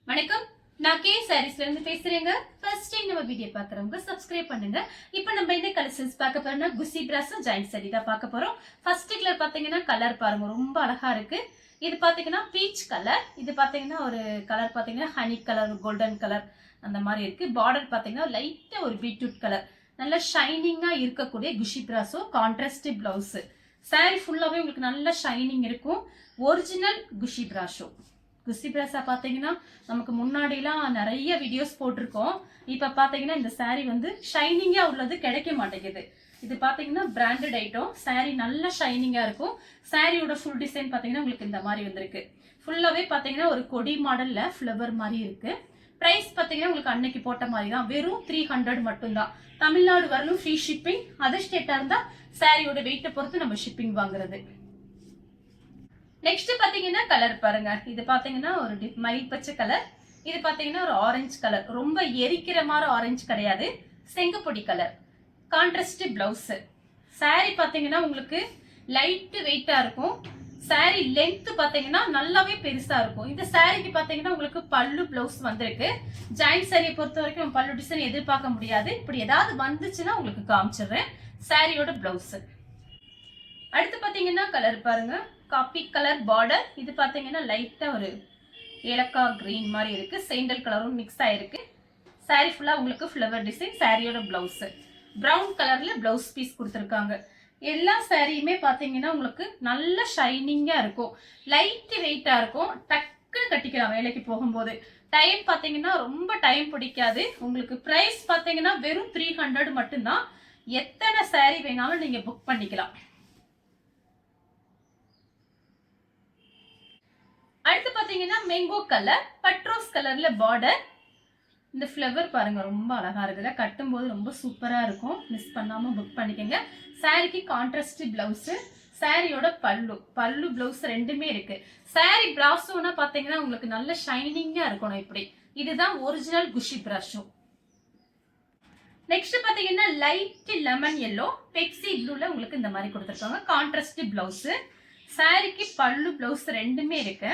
வணக்கம், நான் கே சாரீஸ்ல இருந்து பேசுறேங்க. ஃபர்ஸ்ட் டைம் நம்ம வீடியோ பாக்குறவங்க சப்ஸ்கிரைப் பண்ணுங்க. இப்போ நம்ம இந்த கலெக்ஷன்ஸ் பார்க்க போறோம்னா குசி பிராஸும் ஜாயிண்ட் சாரி தான் பார்க்க போறோம். ஃபர்ஸ்ட் கலர் பாத்தீங்கன்னா கலர் பாருங்க, ரொம்ப அழகா இருக்கு. இது பாத்தீங்கன்னா பீச் கலர், இது பாத்தீங்கன்னா ஒரு கலர் பாத்தீங்கன்னா ஹனி கலர், கோல்டன் கலர் அந்த மாதிரி இருக்கு. பார்டர் பாத்தீங்கன்னா லைட்டா ஒரு பீட்ரூட் கலர், நல்ல ஷைனிங்கா இருக்கக்கூடிய குஷி பிராஸோ கான்ட்ராஸ்ட் பிளவுஸ். சாரி ஃபுல்லாவே உங்களுக்கு நல்ல ஷைனிங் இருக்கும். ஒரிஜினல் குஷி பிராஷோ. குஷி பிராஸா பாத்தீங்கன்னா நமக்கு முன்னாடிலாம் நிறைய வீடியோஸ் போட்டிருக்கோம். இப்ப பாத்தீங்கன்னா இந்த சாரி வந்து ஷைனிங்கா உள்ளது கிடைக்க மாட்டேங்குது. இது பாத்தீங்கன்னா பிராண்டட் ஐட்டம். சாரி நல்ல ஷைனிங்கா இருக்கும். சாரியோட ஃபுல் டிசைன் பாத்தீங்கன்னா உங்களுக்கு இந்த மாதிரி வந்திருக்கு. ஃபுல்லாவே பாத்தீங்கன்னா ஒரு கொடி மாடல்ல ஃபிளவர் மாதிரி இருக்கு. பிரைஸ் பாத்தீங்கன்னா உங்களுக்கு அன்னைக்கு போட்ட மாதிரி தான், வெறும் 300 மட்டும்தான். தமிழ்நாடு வரலும் ஃப்ரீ ஷிப்பிங். அதர் ஸ்டேட்டா இருந்தா சாரியோட வெயிட்டை பொறுத்து நம்ம ஷிப்பிங் வாங்குறது. நெக்ஸ்ட் பாத்தீங்கன்னா கலர் பாருங்க, இது பாத்தீங்கன்னா ஒரு மயில் பச்சை கலர், இது பாத்தீங்கன்னா ஒரு ஆரஞ்சு கலர், ரொம்ப எரிக்கிற மாதிரி ஆரஞ்சு கிடையாது, செங்கப்பொடி கலர், கான்ட்ராஸ்ட் பிளவுஸ். சாரி பாத்தீங்கன்னா உங்களுக்கு லைட் வெயிட்டா இருக்கும். சாரி லென்த் பாத்தீங்கன்னா நல்லாவே பெருசா இருக்கும். இந்த சாரிக்கு பாத்தீங்கன்னா உங்களுக்கு பல்லு பிளவுஸ் வந்திருக்கு. ஜாயிண்ட் சாரியை பொறுத்த வரைக்கும் பல்லு டிசைன் எதிர்பார்க்க முடியாது. இப்படி ஏதாவது வந்துச்சுன்னா உங்களுக்கு காமிச்சிடுறேன். சாரியோட பிளவுஸ். அடுத்து பாத்தீங்கன்னா கலர் பாருங்க, காபி கலர் பார்டர், இது பாத்தீங்கன்னா லைட்டா ஒரு ஏலக்காய் கிரீன் மாதிரி இருக்கு. சேண்டல் கலரும் மிக்ஸ் ஆயிருக்கு. சாரி ஃபுல்லா உங்களுக்கு ஃபிளவர் டிசைன். சாரியோட பிளவுஸ் பிரவுன் கலர்ல பிளவுஸ் பீஸ் கொடுத்துருக்காங்க. எல்லா சாரியுமே பாத்தீங்கன்னா உங்களுக்கு நல்ல ஷைனிங்கா இருக்கும், லைட் வெயிட்டா இருக்கும். டக்குன்னு கட்டிக்கலாம் வேலைக்கு போகும்போது. டைம் பாத்தீங்கன்னா ரொம்ப டைம் பிடிக்காது. உங்களுக்கு பிரைஸ் பாத்தீங்கன்னா வெறும் 300 மட்டும்தான். எத்தனை சாரி வேணாலும் நீங்க புக் பண்ணிக்கலாம். அடுத்து பாத்தீங்கன்னா மேங்கோ கலர், பட்ரோஸ் கலர்ல பார்டர். இந்த ஃபிளவர் பாருங்க ரொம்ப அழகா இருக்குல்ல, கட்டும் போது ரொம்ப சூப்பரா இருக்கும். மிஸ் பண்ணாம புக் பண்ணிக்கங்க. சாரிக்கு கான்ட்ராஸ்ட் பிளவுஸ். சாரியோட பல்லு பிளவுஸ் ரெண்டுமே இருக்கு. சாரி பிராஸோனா பாத்தீங்கன்னா உங்களுக்கு நல்ல ஷைனிங்கா இருக்கணும். இப்படி இதுதான் ஒரிஜினல் குஷி பிராஷோ. நெக்ஸ்ட் பாத்தீங்கன்னா லைட் லெமன் எல்லோ, பெப்சி ப்ளூல உங்களுக்கு இந்த மாதிரி கொடுத்துருக்காங்க. Contrast blouse. சாரிக்கு பல்லு பிளவுஸ் ரெண்டுமே இருக்கு.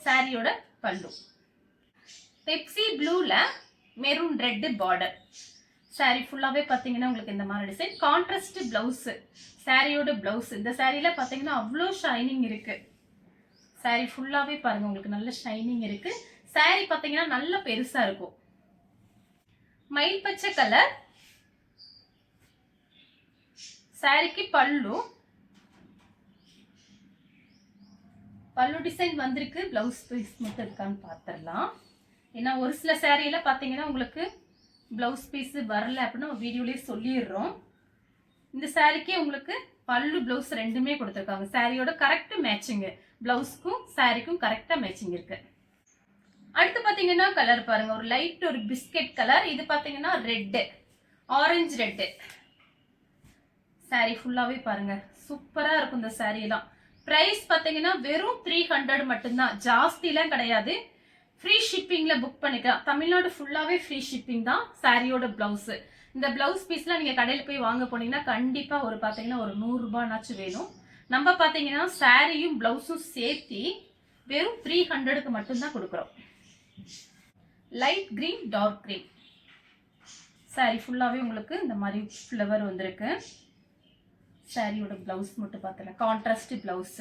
சாரியோட பல்லு பெப்சி ப்ளூல மெரூன் ரெட் பார்டர். சாரி ஃபுல்லாவே பாத்தீங்கன்னா உங்களுக்கு இந்த மாதிரி டிசைன். Contrast blouse. சாரியோட பிளவுஸ். இந்த சாரியில பாத்தீங்கன்னா அவ்வளோ ஷைனிங் இருக்கு. சாரி ஃபுல்லாவே பாருங்க உங்களுக்கு நல்ல ஷைனிங் இருக்கு. சாரி பாத்தீங்கன்னா நல்ல பெருசா இருக்கும். மயில் பச்சை கலர். சாரிக்கு பல்லு டிசைன் வந்திருக்கு. பிளவுஸ் பீஸ் மட்டும் இருக்கான்னு பாத்திரலாம். ஏன்னா ஒரு சில சாரியில பாத்தீங்கன்னா உங்களுக்கு பிளவுஸ் பீஸ் வரல அப்படின்னு வீடியோலயே சொல்லிடுறோம். இந்த சாரிக்கே உங்களுக்கு பல்லு பிளவுஸ் ரெண்டுமே கொடுத்துருக்காங்க. சாரியோட கரெக்ட் மேட்சிங், பிளவுஸ்க்கும் சாரிக்கும் கரெக்டா மேட்சிங் இருக்கு. அடுத்து பாத்தீங்கன்னா கலர் பாருங்க, ஒரு லைட் ஒரு பிஸ்கட் கலர், இது பாத்தீங்கன்னா ரெட், ஆரஞ்சு ரெட். சாரி ஃபுல்லாவே பாருங்க சூப்பரா இருக்கும் இந்த சாரி எல்லாம். பிரைஸ் பாத்தீங்கன்னா வெறும் 300 மட்டும்தான், ஜாஸ்தி எல்லாம் கிடையாது. ஃப்ரீ ஷிப்பிங்ல புக் பண்ணிக்கலாம். தமிழ்நாடு ஃபுல்லாவே ஃப்ரீ ஷிப்பிங் தான். சாரியோட பிளவுஸ். இந்த பிளவுஸ் பீஸ்லாம் நீங்க கடையில போய் வாங்க போனீங்கன்னா கண்டிப்பா ஒரு பாத்தீங்கன்னா ஒரு 100 ரூபாய்னாச்சும் வேணும். நம்ம பாத்தீங்கன்னா சாரியும் பிளவுஸும் சேர்த்து வெறும் 300க்கு மட்டும்தான் கொடுக்குறோம். Light green, dark green. Sari ஃபுல்லாவே உங்களுக்கு இந்த மாதிரி ஃபிளவர் வந்திருக்கு. சாரியோட பிளவுஸ் மட்டும் பார்த்தலாம், கான்ட்ராஸ்ட் பிளவுஸ்.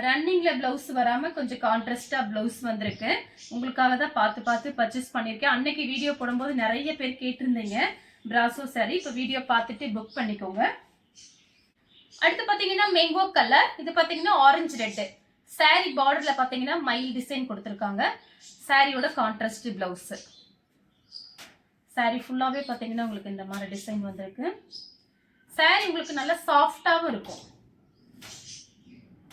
ரன்னிங்ல பிளவுஸ் வராம கொஞ்சம் கான்ட்ராஸ்டா பிளவுஸ் வந்திருக்கு. உங்களுக்காக தான் பார்த்து பர்ச்சேஸ் பண்ணிருக்கேன். அன்னைக்கு வீடியோ போடும்போது நிறைய பேர் கேட்டிருந்தீங்க பிராசோ சாரி. இப்போ வீடியோ பார்த்துட்டு புக் பண்ணிக்கோங்க. அடுத்து பாத்தீங்கன்னா மேங்கோ கலர், இது பாத்தீங்கன்னா ஆரஞ்சு ரெட். சாரி பார்டர்ல பாத்தீங்கன்னா மயில் டிசைன் கொடுத்துருக்காங்க. சாரியோட கான்ட்ராஸ்ட் பிளவுஸ். சாரி ஃபுல்லாவே பாத்தீங்கன்னா உங்களுக்கு இந்த மாதிரி டிசைன் வந்திருக்கு. சாரி உங்களுக்கு நல்ல சாஃப்டாவும் இருக்கும்.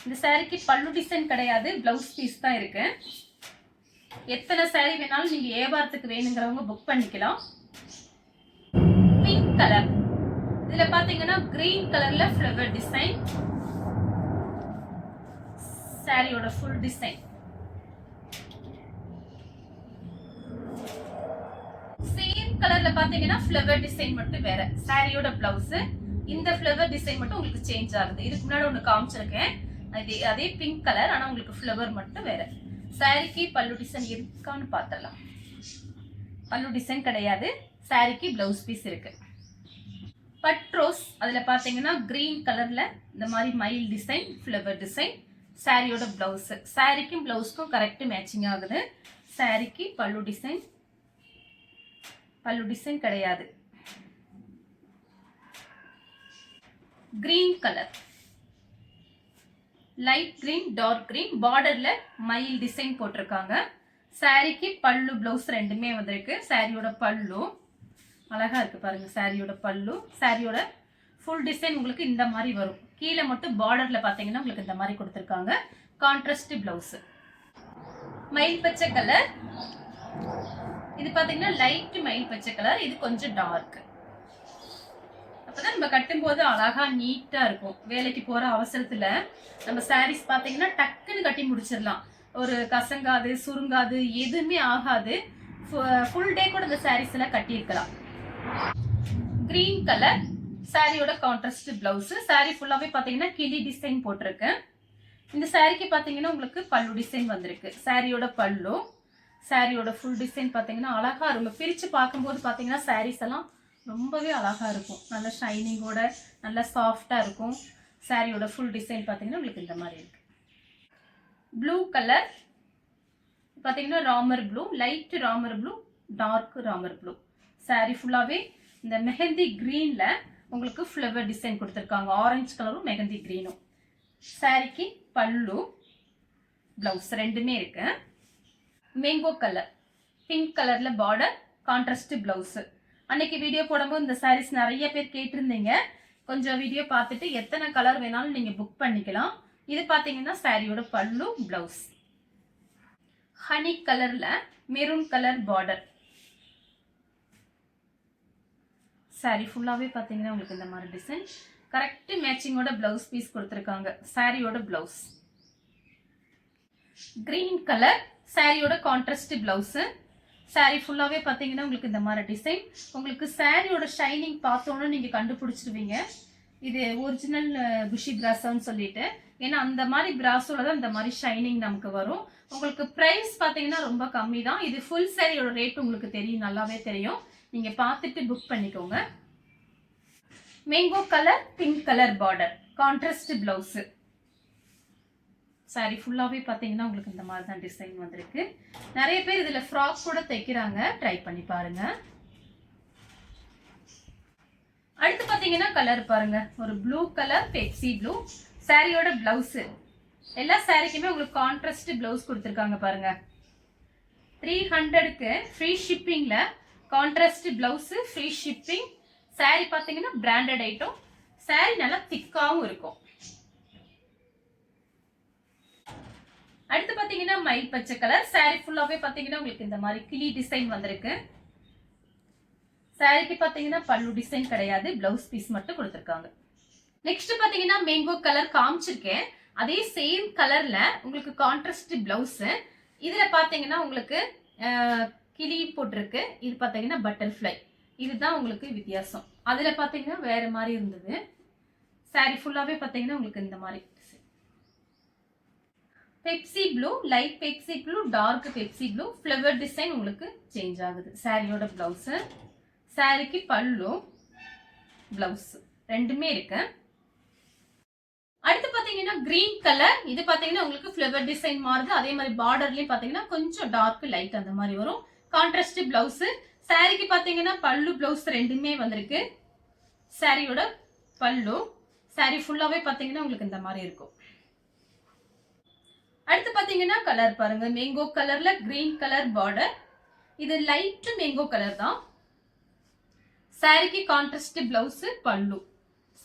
இந்த சாரிக்கு பல்லு டிசைன் கிடையாது, பிளவுஸ் பீஸ் தான் இருக்கு. எத்தனை சாரி வேணாலும் நீங்க வியாபாரத்துக்கு வேணுங்கிறவங்க புக் பண்ணிக்கலாம். பிங்க் கலர், இதுல பாத்தீங்கன்னா கிரீன் கலர்ல ஃபிளவர் டிசைன். சாரியோட ஃபுல் டிசைன். சேம் கலர்ல பாத்தீங்கன்னா ஃபிளவர் டிசைன் மட்டும் வேற. சாரியோட பிளவுஸ். இந்த ஃபிளவர் டிசைன் மட்டும் உங்களுக்கு சேஞ்ச் ஆகுது. இதுக்கு முன்னாடி ஒன்று காமிச்சிருக்கேன், அதே பிங்க் கலர், ஆனா உங்களுக்கு ஃபிளவர் மட்டும் வேற. சாரிக்கு பல்லு டிசைன் இருக்கான்னு பார்த்துடலாம். பல்லு டிசைன் கிடையாது. சாரிக்கு பிளவுஸ் பீஸ் இருக்கு. பட்ரோஸ் அதுல பாத்தீங்கன்னா கிரீன் கலர்ல இந்த மாதிரி மயில் டிசைன், ஃப்ளவர் டிசைன். சாரியோட பிளவுஸ், சாரிக்கும் பிளவுஸ்க்கும் கரெக்ட் மேட்சிங் ஆகுது. சாரிக்கு பல்லு டிசைன் கிடையாது. Green colour, light green, dark green, பார்டர்ல மயில் டிசைன் போட்டிருக்காங்க. சாரிக்கு பல்லு பிளவுஸ் ரெண்டுமே வந்திருக்கு. சாரியோட பல்லு அழகா இருக்கு பாருங்க. சாரியோட பல்லு, சாரியோட ஃபுல் டிசைன் உங்களுக்கு இந்த மாதிரி வரும். கீழே மட்டும் பார்டர்ல பாத்தீங்கன்னா உங்களுக்கு இந்த மாதிரி கொடுத்துருக்காங்க. Contrast blouse. மயில் பச்சை கலர், இது பாத்தீங்கன்னா லைட் மயில் பச்சை கலர், இது கொஞ்சம் டார்க். அப்பதான் நம்ம கட்டும் போது அழகா நீட்டா இருக்கும். வேலைக்கு போற அவசரத்துல நம்ம சாரீஸ் பாத்தீங்கன்னா டக்குன்னு கட்டி முடிச்சிடலாம். ஒரு கசங்காது, சுருங்காது, எதுவுமே ஆகாது. ஃபுல் டே கூட இந்த சாரீஸ் எல்லாம் கட்டி இருக்கலாம். கிரீன் கலர், சாரியோட கான்ட்ராஸ்ட் பிளவுஸ். சாரி ஃபுல்லாவே பாத்தீங்கன்னா கிளி டிசைன் போட்டிருக்கேன். இந்த சாரிக்கு பாத்தீங்கன்னா உங்களுக்கு பல்லு டிசைன் வந்திருக்கு. சாரியோட பல்லு, சாரியோட ஃபுல் டிசைன் பாத்தீங்கன்னா அழகா இருக்கும். பிரிச்சு பார்க்கும்போது பாத்தீங்கன்னா சாரீஸ் எல்லாம் ரொம்பவே அழகா இருக்கும். நல்ல ஷைனிங்கோட நல்ல சாஃப்டா இருக்கும். சாரியோட ஃபுல் டிசைன் பாத்தீங்கன்னா உங்களுக்கு இந்த மாதிரி இருக்கு. ப்ளூ கலர் பாத்தீங்கன்னா Ramar blue, light Ramar blue, dark Ramar blue. Sari ஃபுல்லாவே இந்த மெஹந்தி கிரீன்ல உங்களுக்கு ஃப்ளவர் டிசைன் கொடுத்துருக்காங்க. ஆரஞ்சு கலரும் மெஹந்தி கிரீனும். சாரிக்கு பல்லு, பிளவுஸ் ரெண்டுமே இருக்கு. மேங்கோ கலர், பிங்க் கலர்ல பார்டர், கான்ட்ராஸ்ட் பிளவுஸ். அன்னைக்கு வீடியோ போடும்போது இந்த சாரீஸ் நிறைய பேர் கேட்டிருந்தீங்க. கொஞ்சம் வீடியோ பார்த்துட்டு எத்தனை கலர் வேணாலும் நீங்க புக் பண்ணிக்கலாம். இது பாத்தீங்கன்னா சாரியோட பல்லு, பிளவுஸ். ஹனி கலர்ல மெரூன் கலர் பார்டர். சாரி ஃபுல்லாவே பாத்தீங்கன்னா உங்களுக்கு இந்த மாதிரி டிசைன். கரெக்ட் மேட்சிங்கோட பிளவுஸ் பீஸ் கொடுத்துருக்காங்க. சாரியோட பிளவுஸ். கிரீன் கலர், சாரியோட கான்ட்ராஸ்ட் பிளவுஸ். சாரி ஃபுல்லாவே பாத்தீங்கன்னா உங்களுக்கு இந்த மாதிரி டிசைன். உங்களுக்கு சாரியோட ஷைனிங் பார்த்தோன்னு நீங்க கண்டுபிடிச்சிருவீங்க இது ஒரிஜினல் புஷி பிராஸான்னு சொல்லிட்டு. ஏன்னா அந்த மாதிரி பிராஸோட தான் இந்த மாதிரி ஷைனிங் நமக்கு வரும். உங்களுக்கு பிரைஸ் பாத்தீங்கன்னா ரொம்ப கம்மி தான். இது ஃபுல் சாரியோட ரேட் உங்களுக்கு தெரியும், நல்லாவே தெரியும். நீங்க பார்த்துட்டு புக் பண்ணிக்கோங்க. Mango colour, pink colour border, contrast blouse. Sorry ஃபுல்லாவே பாத்தீங்கன்னா உங்களுக்கு இந்த மாதிரி தான் டிசைன் வந்திருக்கு. நிறைய பேர் இதுல ஃப்ராக் கூட தைக்கிறாங்க, ட்ரை பண்ணி பாருங்க. அடுத்து பாத்தீங்கன்னா கலர் பாருங்க, ஒரு ப்ளூ கலர், பெப்சி ப்ளூ. சாரியோட பிளவுஸ், எல்லா சாரிக்குமே உங்களுக்கு கான்ட்ராஸ்ட் பிளவுஸ் கொடுத்துருக்காங்க பாருங்க. 300க்கு ஃப்ரீ ஷிப்பிங்ல contrast blouse, free shipping. Sari பாத்தீங்கன்னா பிராண்டட் ஐட்டம். சாரி நல்லா திக்காவும் இருக்கும். அடுத்து பாத்தீங்கன்னா மயில் பச்சை கலர். சாரி ஃபுல்லாவே பாத்தீங்கன்னா உங்களுக்கு இந்த மாதிரி கிளி டிசைன் வந்திருக்கு. சாரிக்கு பாத்தீங்கன்னா பல்லு டிசைன் கிடையாது, பிளவுஸ் பீஸ் மட்டும் கொடுத்துருக்காங்க. நெக்ஸ்ட் பாத்தீங்கன்னா மேங்கோ கலர் காமிச்சிருக்கேன். அதே சேம் கலர்ல உங்களுக்கு கான்ட்ராஸ்ட் பிளவுஸ். இதுல பாத்தீங்கன்னா உங்களுக்கு கிளி போட்டிருக்கு. இது பாத்தீங்கன்னா பட்டர்ஃப்ளை. இதுதான் உங்களுக்கு வித்தியாசம். அதுல பாத்தீங்கன்னா வேற மாதிரி இருந்தது. சாரி ஃபுல்லாவே பாத்தீங்கன்னா உங்களுக்கு இந்த மாதிரி Pepsi blue, light Pepsi blue, dark Pepsi blue. Flower design உங்களுக்கு சேஞ்ச் ஆகுது. சாரியோட பிளவுஸ், சாரிக்கு பல்லு, பிளவுஸ் ரெண்டுமே இருக்கு. அடுத்து பாத்தீங்கன்னா கிரீன் கலர். இது பாத்தீங்கன்னா உங்களுக்கு ஃப்ளவர் டிசைன் மாறுது. அதே மாதிரி பார்டர்லயும் பாத்தீங்கன்னா கொஞ்சம் டார்க் லைட் அந்த மாதிரி வரும். Contrast blouse. சாரிக்கு பாத்தீங்கன்னா பல்லு, பிளவுஸ் ரெண்டுமே வந்திருக்கு. சாரியோட பல்லு. சாரி ஃபுல்லாவே பாத்தீங்கன்னா உங்களுக்கு இந்த மாதிரி இருக்கும். அடுத்து பாத்தீங்கன்னா கலர் பாருங்க, மேங்கோ கலர்ல கிரீன் கலர் பார்டர். இது லைட் மேங்கோ கலர் தான். சாரிக்கு கான்ட்ராஸ்ட் பிளவுஸ், பல்லு.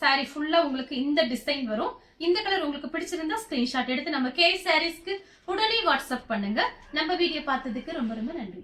சாரி ஃபுல்லா உங்களுக்கு இந்த டிசைன் வரும். இந்த கலர் உங்களுக்கு பிடிச்சிருந்தா ஸ்கிரீன்ஷாட் எடுத்து நம்ம கே சாரீஸ்க்கு உடனே வாட்ஸ்அப் பண்ணுங்க. நம்ம வீடியோ பார்த்ததுக்கு ரொம்ப ரொம்ப நன்றி.